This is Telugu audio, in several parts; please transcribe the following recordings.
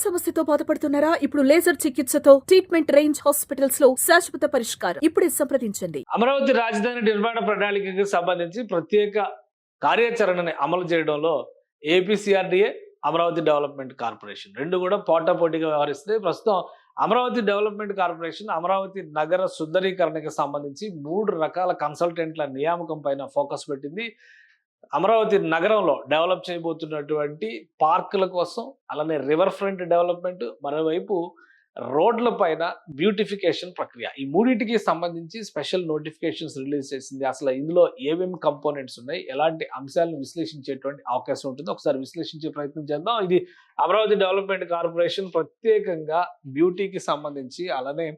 సమస్యతో బాధపడుతున్నారా? ఇప్పుడు లేజర్ చికిత్సతో ట్రీట్మెంట్ రేంజ్ హాస్పిటల్స్ లో శాశ్వత పరిష్కారం. ఇప్పుడే సంప్రదించండి. అమరావతి రాజధాని నిర్మాణ ప్రణాళికకు సంబంధించి ప్రత్యేక కార్యాచరణని అమలు చేయడంలో ఏపీసీఆర్డీఏ, అమరావతి డెవలప్మెంట్ కార్పొరేషన్ రెండు కూడా పోటాపోటీగా వ్యవహరిస్తున్నాయి. ప్రస్తుతం అమరావతి డెవలప్మెంట్ కార్పొరేషన్ అమరావతి నగర సుందరీకరణకి సంబంధించి 3 రకాల కన్సల్టెంట్ల నియామకం పైన ఫోకస్ పెట్టింది. అమరావతి నగరంలో డెవలప్ చేయబోతున్నటువంటి పార్కుల కోసం, అలానే రివర్ ఫ్రంట్ డెవలప్మెంట్, మరోవైపు రోడ్ల పైన బ్యూటిఫికేషన్ ప్రక్రియ, ఈ మూడింటికి సంబంధించి స్పెషల్ నోటిఫికేషన్స్ రిలీజ్ చేసింది. అసలు ఇందులో ఏమేమి కంపోనెంట్స్ ఉన్నాయి, ఎలాంటి అంశాలను విశ్లేషించేటువంటి అవకాశం ఉంటుంది, ఒకసారి విశ్లేషించే ప్రయత్నం చేద్దాం. ఇది అమరావతి డెవలప్మెంట్ కార్పొరేషన్ ప్రత్యేకంగా బ్యూటీకి సంబంధించి, అలానే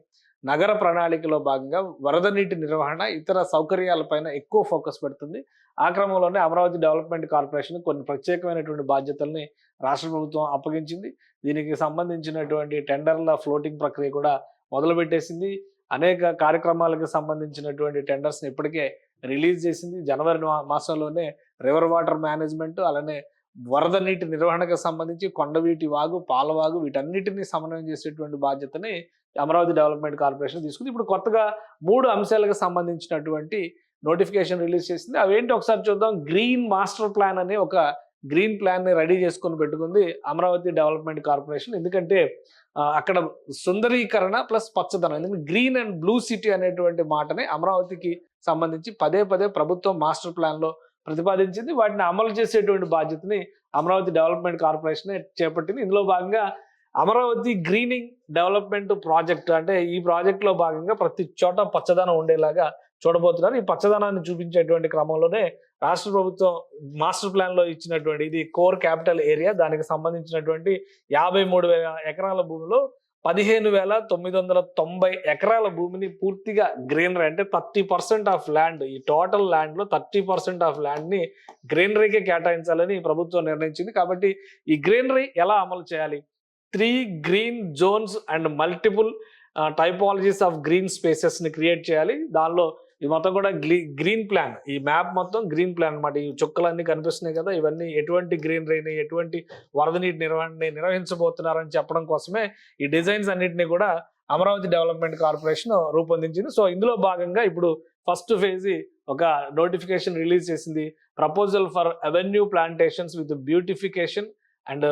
నగర ప్రణాళికలో భాగంగా వరద నీటి నిర్వహణ, ఇతర సౌకర్యాలపైన ఎక్కువ ఫోకస్ పెడుతుంది. ఆ క్రమంలోనే అమరావతి డెవలప్మెంట్ కార్పొరేషన్ కొన్ని ప్రత్యేకమైనటువంటి బాధ్యతల్ని రాష్ట్ర ప్రభుత్వం అప్పగించింది. దీనికి సంబంధించినటువంటి టెండర్ల ఫ్లోటింగ్ ప్రక్రియ కూడా మొదలుపెట్టేసింది. అనేక కార్యక్రమాలకు సంబంధించినటువంటి టెండర్స్ని ఇప్పటికే రిలీజ్ చేసింది. జనవరి మాసంలోనే రివర్ వాటర్ మేనేజ్మెంట్, అలానే వరద నీటి నిర్వహణకు సంబంధించి కొండవీటి వాగు, పాలవాగు, వీటన్నిటిని సమన్వయం చేసేటువంటి బాధ్యతని అమరావతి డెవలప్మెంట్ కార్పొరేషన్ తీసుకుంది. ఇప్పుడు కొత్తగా 3 అంశాలకు సంబంధించినటువంటి నోటిఫికేషన్ రిలీజ్ చేసింది. అవేంటి ఒకసారి చూద్దాం. గ్రీన్ మాస్టర్ ప్లాన్ అనే ఒక గ్రీన్ ప్లాన్ ని రెడీ చేసుకొని పెట్టుకుంది అమరావతి డెవలప్మెంట్ కార్పొరేషన్. ఎందుకంటే అక్కడ సుందరీకరణ ప్లస్ పచ్చదనం, ఎందుకంటే గ్రీన్ అండ్ బ్లూ సిటీ అనేటువంటి మాటని అమరావతికి సంబంధించి పదే ప్రభుత్వం మాస్టర్ ప్లాన్ లో ప్రతిపాదించింది. వాటిని అమలు చేసేటువంటి బాధ్యతని అమరావతి డెవలప్మెంట్ కార్పొరేషన్ చేపట్టింది. ఇందులో భాగంగా అమరావతి గ్రీనింగ్ డెవలప్మెంట్ ప్రాజెక్ట్, అంటే ఈ ప్రాజెక్ట్ లో భాగంగా ప్రతి చోట పచ్చదనం ఉండేలాగా చూడబోతున్నారు. ఈ పచ్చదనాన్ని చూపించేటువంటి క్రమంలోనే రాష్ట్ర ప్రభుత్వం మాస్టర్ ప్లాన్ లో ఇచ్చినటువంటి, ఇది కోర్ క్యాపిటల్ ఏరియా, దానికి సంబంధించినటువంటి 53,000 ఎకరాల భూమిలో 15,990 ఎకరాల భూమిని పూర్తిగా గ్రీనరీ, అంటే 30% ఆఫ్ ల్యాండ్, ఈ టోటల్ ల్యాండ్ లో 30% ఆఫ్ ల్యాండ్ ని గ్రీనరీకే కేటాయించాలని ప్రభుత్వం నిర్ణయించింది. కాబట్టి ఈ గ్రీనరీ ఎలా అమలు చేయాలి? 3 green zones and multiple typologies of green spaces ని క్రియేట్ చేయాలి. దానిలో ఇది మొత్తం కూడా గ్రీన్ ప్లాన్, ఈ మ్యాప్ మొత్తం గ్రీన్ ప్లాన్ అనమాట. ఈ చుక్కలన్నీ కనిపిస్తున్నాయి కదా, ఇవన్నీ ఎటువంటి గ్రీనరీని, ఎటువంటి వరద నీటి నిర్వహణని నిర్వహించబోతున్నారని చెప్పడం కోసమే ఈ డిజైన్స్ అన్నింటినీ కూడా అమరావతి డెవలప్మెంట్ కార్పొరేషన్ రూపొందించింది. సో ఇందులో భాగంగా ఇప్పుడు ఫస్ట్ ఫేజ్ ఒక నోటిఫికేషన్ రిలీజ్ చేసింది. Proposal for avenue plantations with beautification and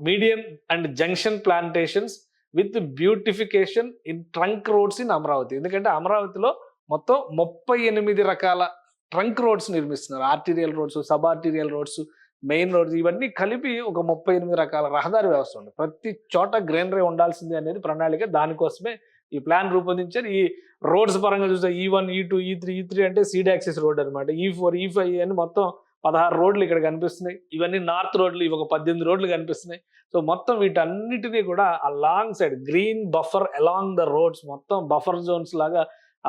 medium and junction plantations with beautification in trunk roads in Amaravati. ఎందుకంటే అమరావతిలో మొత్తం 38 రకాల ట్రంక్ రోడ్స్ నిర్మిస్తున్నారు. Arterial roads, sub arterial roads, main roads, ఇవన్నీ కలిపి ఒక 38 రకాల రహదారి వ్యవస్థ ఉంది. ప్రతి చోట గ్రీనరీ ఉండాల్సిందే అనేది ప్రణాళిక. దానికోసమే ఈ ప్లాన్ రూపొందించారు. ఈ రోడ్స్ పరంగా చూస్తే E1, E2, E3 అంటే సీడ్ యాక్సిస్ రోడ్ అనమాట. E4, E5 అని మొత్తం 16 రోడ్లు ఇక్కడ కనిపిస్తున్నాయి. ఇవన్నీ నార్త్ రోడ్లు, ఇవి ఒక 18 రోడ్లు కనిపిస్తున్నాయి. సో మొత్తం వీటన్నిటినీ కూడా along side green buffer along the roads, మొత్తం బఫర్ జోన్స్ లాగా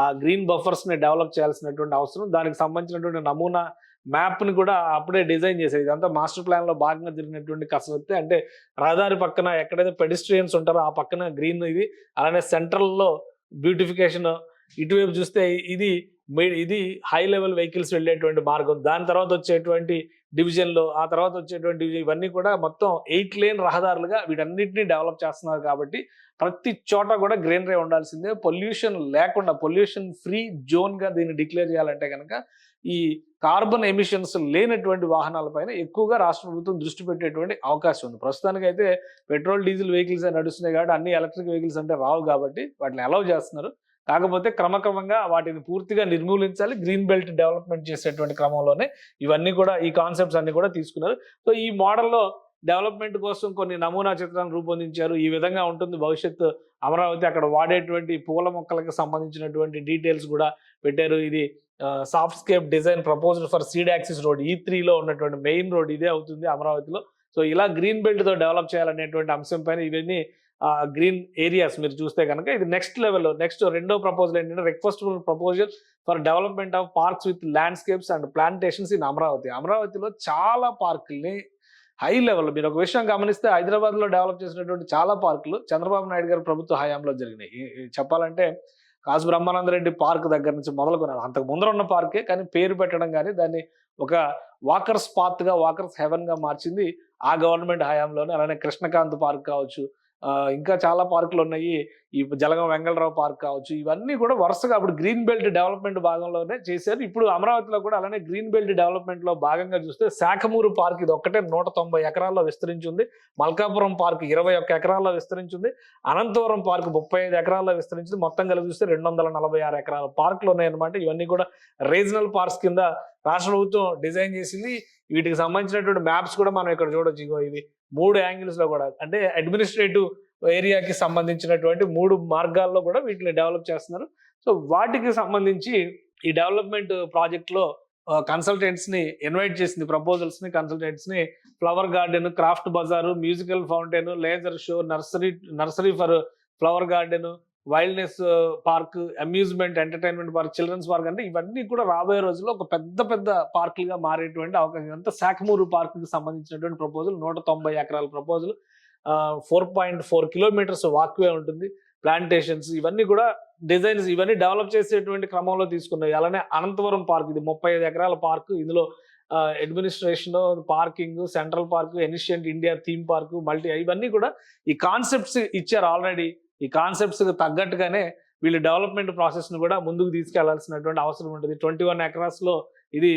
ఆ గ్రీన్ బఫర్స్ ని డెవలప్ చేయాల్సినటువంటి అవసరం. దానికి సంబంధించినటువంటి నమూనా మ్యాప్ ని కూడా అప్పుడే డిజైన్ చేసేది. ఇదంతా మాస్టర్ ప్లాన్ లో భాగంగా జరిగినటువంటి కసరత్తే. అంటే రహదారి పక్కన ఎక్కడైతే పెడిస్ట్రియన్స్ ఉంటారో ఆ పక్కన గ్రీన్, ఇది అలానే సెంట్రల్ లో బ్యూటిఫికేషన్. ఇటువైపు చూస్తే ఇది హై లెవెల్ వెహికల్స్ వెళ్ళేటువంటి మార్గం. దాని తర్వాత వచ్చేటువంటి డివిజన్లో, ఆ తర్వాత వచ్చేటువంటి డివిజన్, ఇవన్నీ కూడా మొత్తం 8 లేన్ రహదారులుగా వీటన్నిటిని డెవలప్ చేస్తున్నారు. కాబట్టి ప్రతి చోట కూడా గ్రీనరీ ఉండాల్సిందే. పొల్యూషన్ లేకుండా, పొల్యూషన్ ఫ్రీ జోన్ గా దీన్ని డిక్లేర్ చేయాలంటే కనుక ఈ కార్బన్ ఎమిషన్స్ లేనటువంటి వాహనాలపైన ఎక్కువగా రాష్ట్ర ప్రభుత్వం దృష్టి పెట్టేటువంటి అవకాశం ఉంది. ప్రస్తుతానికైతే పెట్రోల్ డీజిల్ వెహికల్స్ నడుస్తున్నాయి కాబట్టి అన్ని ఎలక్ట్రిక్ వెహికల్స్ అంటే రావు కాబట్టి వాటిని అలౌ చేస్తున్నారు. కాకపోతే క్రమక్రమంగా వాటిని పూర్తిగా నిర్మూలించాలి. గ్రీన్ బెల్ట్ డెవలప్మెంట్ చేసేటువంటి క్రమంలోనే ఇవన్నీ కూడా, ఈ కాన్సెప్ట్స్ అన్ని కూడా తీసుకున్నారు. సో ఈ మోడల్లో డెవలప్మెంట్ కోసం కొన్ని నమూనా చిత్రాలను రూపొందించారు. ఈ విధంగా ఉంటుంది భవిష్యత్తు అమరావతి. అక్కడ వాడేటువంటి పూల మొక్కలకు సంబంధించినటువంటి డీటెయిల్స్ కూడా పెట్టారు. ఇది softscape design proposed for seed access road, E3లో ఉన్నటువంటి మెయిన్ రోడ్ ఇదే అవుతుంది అమరావతిలో. సో ఇలా గ్రీన్ బెల్ట్ తో డెవలప్ చేయాలనేటువంటి అంశం పైన ఇవన్నీ గ్రీన్ ఏరియాస్ మీరు చూస్తే కనుక ఇది నెక్స్ట్ లెవెల్లో. నెక్స్ట్ రెండో ప్రపోజల్ ఏంటంటే request proposal for development of parks with landscapes and plantations in Amaravati. అమరావతిలో చాలా పార్కుల్ని హై లెవెల్, మీరు ఒక విషయం గమనిస్తే హైదరాబాద్ లో డెవలప్ చేసినటువంటి చాలా పార్కులు చంద్రబాబు నాయుడు గారి ప్రభుత్వ హయాంలో జరిగినాయి. చెప్పాలంటే కాసు బ్రహ్మానందరెడ్డి పార్క్ దగ్గర నుంచి మొదలుకున్నారు. అంతకు ముందర ఉన్న పార్కే, కానీ పేరు పెట్టడం కానీ దాన్ని ఒక వాకర్స్ పాత్ గా, వాకర్స్ హెవెన్ గా మార్చింది ఆ గవర్నమెంట్ హయాంలోనే. అలానే కృష్ణకాంత్ పార్క్ కావచ్చు, ఇంకా చాలా పార్కులు ఉన్నాయి. ఈ జలగం వెంగళరావు పార్క్ కావచ్చు, ఇవన్నీ కూడా వరుసగా అప్పుడు గ్రీన్ బెల్ట్ డెవలప్మెంట్ భాగంలోనే చేశారు. ఇప్పుడు అమరావతిలో కూడా అలానే గ్రీన్ బెల్ట్ డెవలప్మెంట్ లో భాగంగా చూస్తే శాఖమూరు పార్క్ ఇది ఒక్కటే 190 ఎకరాల్లో విస్తరించి ఉంది. మల్కాపురం పార్క్ 21 ఎకరాల్లో విస్తరించి ఉంది. అనంతపురం పార్క్ 35 ఎకరాల్లో విస్తరించింది. మొత్తం కలిపి చూస్తే 246 ఎకరాల పార్కులు ఉన్నాయన్నమాట. ఇవన్నీ కూడా రీజనల్ పార్క్స్ కింద రాష్ట్ర ప్రభుత్వం డిజైన్ చేసింది. వీటికి సంబంధించినటువంటి మ్యాప్స్ కూడా మనం ఇక్కడ చూడొచ్చు. ఇగో ఇవి 3 యాంగిల్స్ లో కూడా, అంటే అడ్మినిస్ట్రేటివ్ ఏరియాకి సంబంధించినటువంటి 3 మార్గాల్లో కూడా వీటిని డెవలప్ చేస్తున్నారు. సో వాటికి సంబంధించి ఈ డెవలప్మెంట్ ప్రాజెక్ట్ లో కన్సల్టెంట్స్ ని ఇన్వైట్ చేసింది, ప్రపోజల్స్ ని, కన్సల్టెంట్స్ ని. Flower garden, craft bazaar, musical fountain, laser show, nursery for flower garden, wildness park, amusement entertainment park, children's park, అంటే ఇవన్నీ కూడా రాబోయే రోజుల్లో ఒక పెద్ద పెద్ద పార్కులుగా మారేటువంటి అవకాశం. అంతా శాఖమూరు పార్క్ కి సంబంధించినటువంటి ప్రపోజల్. 190 ఎకరాల ప్రపోజల్, 4.4 కిలోమీటర్స్ వాక్వే ఉంటుంది, ప్లాంటేషన్స్, ఇవన్నీ కూడా డిజైన్స్, ఇవన్నీ డెవలప్ చేసేటువంటి క్రమంలో తీసుకున్నాయి. అలానే అనంతపురం పార్క్, ఇది 35 ఎకరాల పార్క్. ఇందులో administration, parking, central park, ancient India theme park, ఇవన్నీ కూడా ఈ కాన్సెప్ట్స్ ఇచ్చారు ఆల్రెడీ. ఈ కాన్సెప్ట్స్ తగ్గట్టుగానే వీళ్ళు డెవలప్మెంట్ ప్రాసెస్ ను కూడా ముందుకు తీసుకెళ్లాల్సినటువంటి అవసరం ఉంటుంది. 21 ఎకరాస్ లో ఇది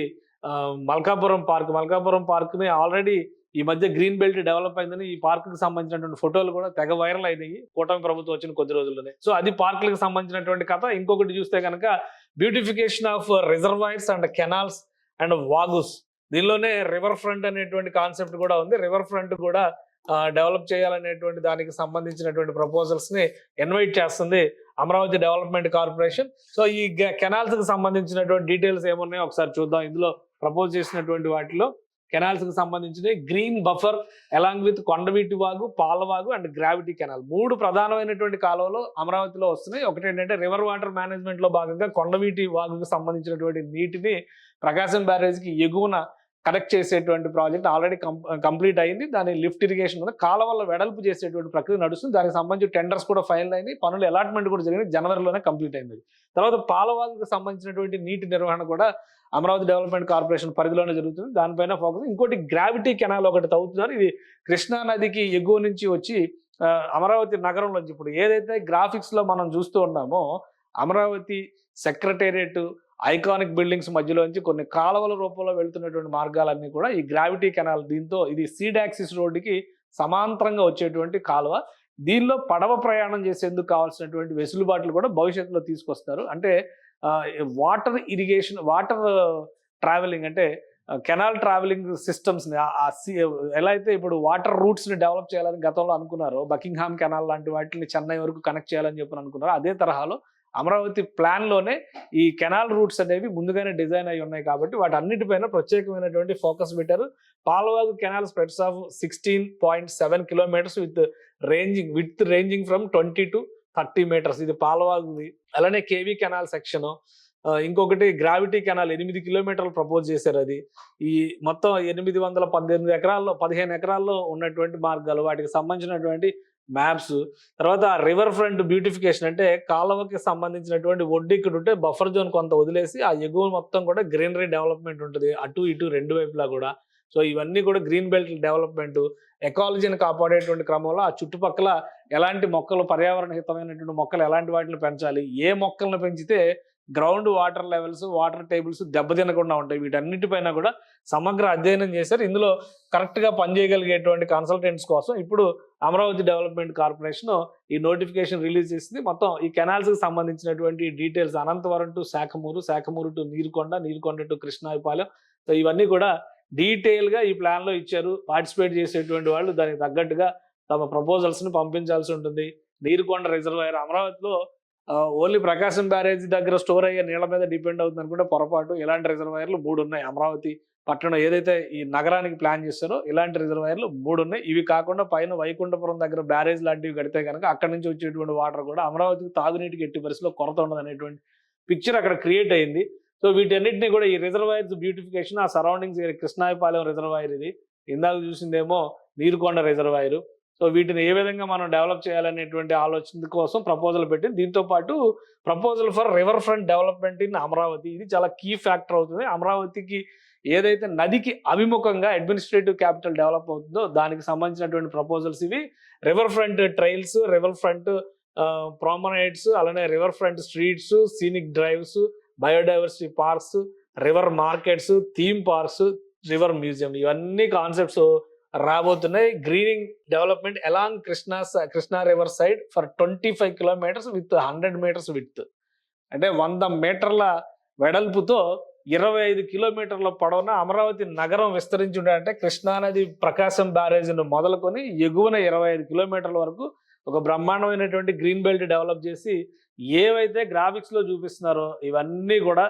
మల్కాపురం పార్క్ ని ఆల్రెడీ ఈ మధ్య గ్రీన్ బెల్ట్ డెవలప్ అయిందని ఈ పార్క్ కి సంబంధించినటువంటి ఫోటోలు కూడా తెగ వైరల్ అయినాయి కూటమి ప్రభుత్వం వచ్చిన కొద్ది రోజుల్లోనే. సో అది పార్కులకు సంబంధించినటువంటి కథ. ఇంకొకటి చూస్తే కనుక beautification of reservoirs and canals and వాగుస్. దీనిలోనే రివర్ ఫ్రంట్ అనేటువంటి కాన్సెప్ట్ కూడా ఉంది. రివర్ ఫ్రంట్ కూడా డెవలప్ చేయాలనేటువంటి దానికి సంబంధించినటువంటి ప్రపోజల్స్ ని ఇన్వైట్ చేస్తుంది అమరావతి డెవలప్మెంట్ కార్పొరేషన్. సో ఈ కెనాల్స్ కి సంబంధించినటువంటి డీటెయిల్స్ ఏమున్నాయో ఒకసారి చూద్దాం. ఇందులో ప్రపోజ్ చేసినటువంటి వాటిలో కెనాల్స్ కి సంబంధించిన green buffer along with Kondaveeti Vagu, Palavagu and gravity canal, 3 ప్రధానమైనటువంటి కాలువలు అమరావతిలో వస్తున్నాయి. ఒకటి ఏంటంటే రివర్ వాటర్ మేనేజ్మెంట్ లో భాగంగా కొండవీటి వాగుకు సంబంధించినటువంటి నీటిని ప్రకాశం బ్యారేజ్ కి ఎగువన కనెక్ట్ చేసేటువంటి ప్రాజెక్ట్ ఆల్రెడీ కంప్లీట్ అయింది. దాని లిఫ్ట్ ఇరిగేషన్ మీద కాలువల వెడల్పు చేసేటువంటి ప్రక్రియ నడుస్తుంది. దానికి సంబంధించి టెండర్స్ కూడా ఫైనల్ అయినాయి, పనులు అలాట్మెంట్ కూడా జరిగింది, జనవరిలోనే కంప్లీట్ అయింది. తర్వాత పాలవాగుకు సంబంధించినటువంటి నీటి నిర్వహణ కూడా అమరావతి డెవలప్మెంట్ కార్పొరేషన్ పరిధిలోనే జరుగుతుంది. దానిపైన ఫోకస్. ఇంకోటి గ్రావిటీ కెనాల్ ఒకటి తవ్వుతున్నారు. ఇది కృష్ణా నదికి ఎగువ నుంచి వచ్చి అమరావతి నగరంలో, ఇప్పుడు ఏదైతే గ్రాఫిక్స్ లో మనం చూస్తూ ఉన్నామో అమరావతి సెక్రటేరియట్ ఐకానిక్ బిల్డింగ్స్ మధ్యలోంచి కొన్ని కాలువల రూపంలో వెళ్తున్నటువంటి మార్గాలన్నీ కూడా ఈ గ్రావిటీ కెనాల్. దీంతో ఇది సీడ్ యాక్సిస్ రోడ్డుకి సమాంతరంగా వచ్చేటువంటి కాలువ. దీనిలో పడవ ప్రయాణం చేసేందుకు కావాల్సినటువంటి వెసులుబాట్లు కూడా భవిష్యత్తులో తీసుకొస్తారు. అంటే వాటర్ ఇరిగేషన్, వాటర్ ట్రావెలింగ్, అంటే కెనాల్ ట్రావెలింగ్ సిస్టమ్స్ ని, ఎలా అయితే ఇప్పుడు వాటర్ రూట్స్ ని డెవలప్ చేయాలని గతంలో అనుకున్నారో, బకింగ్హామ్ కెనాల్ లాంటి వాటిని చెన్నై వరకు కనెక్ట్ చేయాలని చెప్పి అనుకున్నారో, అదే తరహాలో అమరావతి ప్లాన్ లోనే ఈ కెనాల్ రూట్స్ అనేవి ముందుగానే డిజైన్ అయి ఉన్నాయి. కాబట్టి వాటి అన్నిటిపైన ప్రత్యేకమైనటువంటి ఫోకస్ పెట్టారు. Palavagu canal spreads of 16.7 kilometres with ranging from 20 to 30 metres. ఇది పాలవాగుది. అలానే కేవీ కెనాల్ సెక్షన్. ఇంకొకటి గ్రావిటీ కెనాల్ 8 కిలోమీటర్లు ప్రపోజ్ చేశారు. అది ఈ మొత్తం 15 ఎకరాల్లో ఉన్నటువంటి మార్గాలు, వాటికి సంబంధించినటువంటి మ్యాప్స్. తర్వాత రివర్ ఫ్రంట్ బ్యూటిఫికేషన్, అంటే కాలువకి సంబంధించినటువంటి ఒడ్డు ఇక్కడ ఉంటే బఫర్ జోన్ కొంత వదిలేసి ఆ ఎగువ మొత్తం కూడా గ్రీనరీ డెవలప్మెంట్ ఉంటుంది, అటు ఇటు 2 వైపులా కూడా. సో ఇవన్నీ కూడా గ్రీన్ బెల్ట్ డెవలప్మెంట్, ఎకాలజీని కాపాడేటువంటి క్రమంలో ఆ చుట్టుపక్కల ఎలాంటి మొక్కలు, పర్యావరణ హితమైనటువంటి మొక్కలు ఎలాంటి వాటిని పెంచాలి, ఏ మొక్కలను పెంచితే ground water levels, water tables దెబ్బతినకుండా ఉంటాయి, వీటన్నిటిపైన కూడా సమగ్ర అధ్యయనం చేశారు. ఇందులో కరెక్ట్ గా పనిచేయగలిగేటువంటి కన్సల్టెంట్స్ కోసం ఇప్పుడు అమరావతి డెవలప్మెంట్ కార్పొరేషన్ ఈ నోటిఫికేషన్ రిలీజ్ చేసింది. మొత్తం ఈ కెనాల్స్ కి సంబంధించినటువంటి details Anantavaram to Sakhamuru to Neerukonda to Krishnayapalem. So ఇవన్నీ కూడా డీటెయిల్ గా ఈ ప్లాన్ లో ఇచ్చారు. పార్టిసిపేట్ చేసేటువంటి వాళ్ళు దానికి తగ్గట్టుగా తమ ప్రపోజల్స్ ని పంపించాల్సి ఉంటుంది. నీరుకొండ రిజర్వాయర్ అమరావతిలో ఓన్లీ ప్రకాశం బ్యారేజ్ దగ్గర స్టోర్ అయ్యే నీళ్ల మీద డిపెండ్ అవుతుంది అనుకుంటే పొరపాటు. ఇలాంటి రిజర్వాయర్లు 3 ఉన్నాయి. అమరావతి పట్టణం ఏదైతే ఈ నగరానికి ప్లాన్ చేస్తారో ఇలాంటి రిజర్వాయర్లు 3 ఉన్నాయి. ఇవి కాకుండా పైన వైకుంఠపురం దగ్గర బ్యారేజ్ లాంటివి కడితే కనుక అక్కడి నుంచి వచ్చేటువంటి వాటర్ కూడా అమరావతికి తాగునీటికి ఎట్టి పరిస్థితిలో కొరత ఉండదు అనేటువంటి పిక్చర్ అక్కడ క్రియేట్ అయింది. సో వీటన్నిటిని కూడా ఈ రిజర్వాయర్స్ బ్యూటిఫికేషన్, ఆ సరౌండింగ్స్, కృష్ణాయపాలెం రిజర్వాయర్, ఇది ఇందాక చూసిందేమో నీరుకొండ రిజర్వాయర్. సో వీటిని ఏ విధంగా మనం డెవలప్ చేయాలనేటువంటి ఆలోచన కోసం ప్రపోజల్ పెట్టింది. దీంతో పాటు proposal for river front development in Amaravati, ఇది చాలా కీ ఫ్యాక్టర్ అవుతుంది. అమరావతికి ఏదైతే నదికి అభిముఖంగా అడ్మినిస్ట్రేటివ్ క్యాపిటల్ డెవలప్ అవుతుందో దానికి సంబంధించినటువంటి ప్రపోజల్స్ ఇవి. River front trails, river front promenades, అలానే river front streets, scenic drives, biodiversity parks, river markets, theme parks, river museum, ఇవన్నీ కాన్సెప్ట్స్ రాబోతున్నాయి. Greening development along Krishna river side for 25 kilometres with 100 metres width. అంటే 100 మీటర్ల వెడల్పుతో 25 కిలోమీటర్ల పొడవున అమరావతి నగరం విస్తరించి ఉండాలంటే కృష్ణానది ప్రకాశం బ్యారేజ్ను మొదలుకొని ఎగువన 25 కిలోమీటర్ల వరకు ఒక బ్రహ్మాండమైనటువంటి గ్రీన్ బెల్ట్ డెవలప్ చేసి ఏవైతే గ్రాఫిక్స్ లో చూపిస్తున్నారో ఇవన్నీ కూడా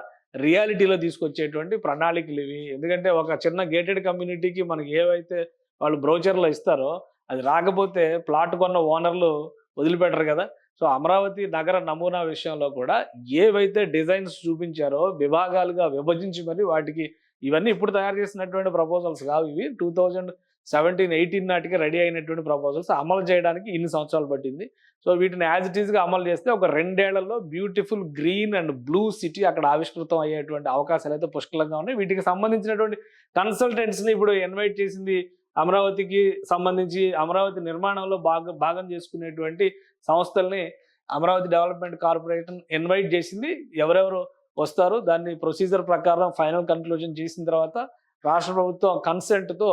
రియాలిటీలో తీసుకొచ్చేటువంటి ప్రణాళికలు ఇవి. ఎందుకంటే ఒక చిన్న గేటెడ్ కమ్యూనిటీకి మనకి ఏవైతే వాళ్ళు బ్రౌచర్లో ఇస్తారో అది రాకపోతే ప్లాట్ కొన్న ఓనర్లు వదిలిపెట్టరు కదా. సో అమరావతి నగర నమూనా విషయంలో కూడా ఏవైతే డిజైన్స్ చూపించారో విభాగాలుగా విభజించి మరి వాటికి ఇవన్నీ ఇప్పుడు తయారు చేసినటువంటి ప్రపోజల్స్ కావు. ఇవి 2017-18 నాటికి రెడీ అయినటువంటి ప్రపోజల్స్. అమలు చేయడానికి ఇన్ని సంవత్సరాలు పట్టింది. సో వీటిని యాజ్ ఇట్ ఈస్గా అమలు చేస్తే ఒక 2 ఏళ్లలో beautiful green and blue city అక్కడ ఆవిష్కృతం అయ్యేటువంటి అవకాశాలు అయితే పుష్కలంగా ఉన్నాయి. వీటికి సంబంధించినటువంటి కన్సల్టెంట్స్ని ఇప్పుడు ఇన్వైట్ చేసింది అమరావతికి సంబంధించి అమరావతి నిర్మాణంలో భాగం చేసుకునేటువంటి సంస్థల్ని అమరావతి డెవలప్మెంట్ కార్పొరేషన్ ఇన్వైట్ చేసింది. ఎవరెవరు వస్తారు దాన్ని ప్రొసీజర్ ప్రకారం ఫైనల్ కన్క్లూజన్ చేసిన తర్వాత రాష్ట్ర ప్రభుత్వం కన్సెంట్తో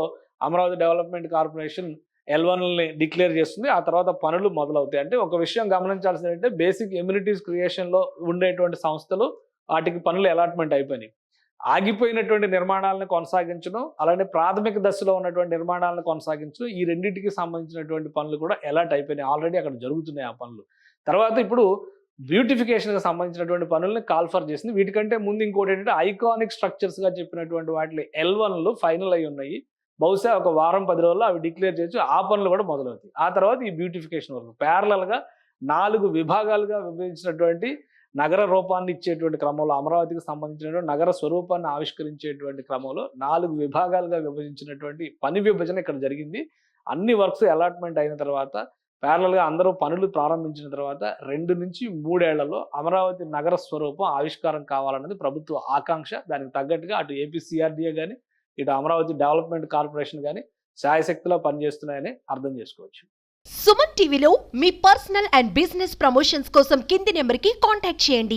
అమరావతి డెవలప్మెంట్ కార్పొరేషన్ L1ని డిక్లేర్ చేస్తుంది. ఆ తర్వాత పనులు మొదలవుతాయి. అంటే ఒక విషయం గమనించాల్సింది అంటే బేసిక్ ఎమ్యూనిటీస్ క్రియేషన్లో ఉండేటువంటి సంస్థలు వాటికి పనులు అలాట్మెంట్ అయిపోయినాయి. ఆగిపోయినటువంటి నిర్మాణాలను కొనసాగించడం, అలానే ప్రాథమిక దశలో ఉన్నటువంటి నిర్మాణాలను కొనసాగించడం, ఈ రెండింటికి సంబంధించినటువంటి పనులు కూడా అలాట్ అయిపోయినాయి. ఆల్రెడీ అక్కడ జరుగుతున్నాయి ఆ పనులు. తర్వాత ఇప్పుడు బ్యూటిఫికేషన్కి సంబంధించినటువంటి పనుల్ని కాల్ఫర్ చేసింది. వీటికంటే ముందు ఇంకోటి ఏంటంటే ఐకానిక్ స్ట్రక్చర్స్గా చెప్పినటువంటి వాటిని L1లు ఫైనల్ అయి ఉన్నాయి. బహుశా ఒక వారం 10 రోజుల్లో అవి డిక్లేర్ చేయొచ్చు. ఆ పనులు కూడా మొదలవుతాయి. ఆ తర్వాత ఈ బ్యూటిఫికేషన్ వరకు ప్యారలల్గా 4 విభాగాలుగా విభజించినటువంటి నగర రూపాన్ని ఇచ్చేటువంటి క్రమంలో అమరావతికి సంబంధించినటువంటి నగర స్వరూపాన్ని ఆవిష్కరించేటువంటి క్రమంలో 4 విభాగాలుగా విభజించినటువంటి పని విభజన ఇక్కడ జరిగింది. అన్ని వర్క్స్ అలాట్మెంట్ అయిన తర్వాత ప్యారలల్గా అందరూ పనులు ప్రారంభించిన తర్వాత 2 నుంచి 3 ఏళ్లలో అమరావతి నగర స్వరూపం ఆవిష్కారం కావాలన్నది ప్రభుత్వ ఆకాంక్ష. దానికి తగ్గట్టుగా అటు ఏపీ CRDA కానీ ఇటు అమరావతి డెవలప్మెంట్ కార్పొరేషన్ కానీ శాయశక్తిలో పనిచేస్తున్నాయని అర్థం చేసుకోవచ్చు. సుమన్ టీవీలో మీ పర్సనల్ అండ్ బిజినెస్ ప్రమోషన్స్ కోసం కింది నెంబర్కి కాంటాక్ట్ చేయండి.